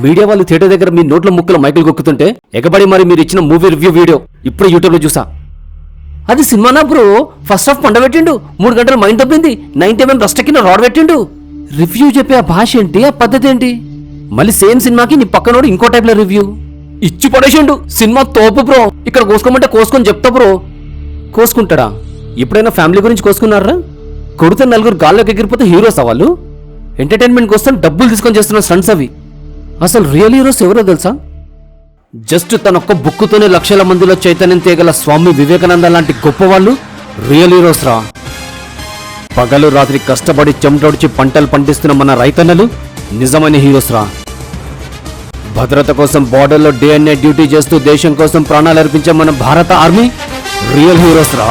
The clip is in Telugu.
మీడియా వాళ్ళు థియేటర్ దగ్గర మీ నోట్ల ముక్కలు మైకులు కొక్కుతుంటే ఎగబడి మరి మీరు ఇచ్చిన మూవీ రివ్యూ వీడియో ఇప్పుడు యూట్యూబ్లో చూసా. అది సినిమానా బ్రో? ఫస్ట్ హాఫ్ పండ పెట్టిండు, 3 గంటలు మైండ్ తప్పింది, 90mm రస్టకిన రాడ్ పెట్టిండు. రివ్యూ చెప్పే ఆ భాష ఏంటి, ఆ పద్ధతి ఏంటి? మళ్ళీ సేమ్ సినిమాకి నీ పక్కనోడు ఇంకో టైప్లో రివ్యూ ఇచ్చి పడేసిండు. సినిమా తోపు బ్రో, ఇక్కడ కోసుకోమంటే కోసుకొని చెప్తా బ్రో. కోసుకుంటాడా? ఎప్పుడైనా ఫ్యామిలీ గురించి కోసుకున్నారా? కొడితే 4 గాల్లోకి ఎగిరిపోతే హీరోస్ అవ్వాలి. ఎంటర్టైన్మెంట్ కోసం డబ్బులు తీసుకొని చేస్తున్న స్టంట్స్ అవి. అసలు రియల్ హీరోస్ ఎవరో తెలుసా? జస్ట్ తనొక్క బుక్కుతోనే లక్షల మందిలో చైతన్యం తేగల స్వామి వివేకానంద లాంటి గొప్పవాళ్ళు రియల్ హీరోస్ రా. పగలు రాత్రి కష్టపడి చెమటొడిచి పంటలు పండిస్తున్న మన రైతన్నలు నిజమైన హీరోస్ రా. భద్రత కోసం బార్డర్లో డే అండ్ నైట్ డ్యూటీ చేస్తూ దేశం కోసం ప్రాణాలు అర్పించే మన భారత ఆర్మీ రియల్ హీరోస్ రా.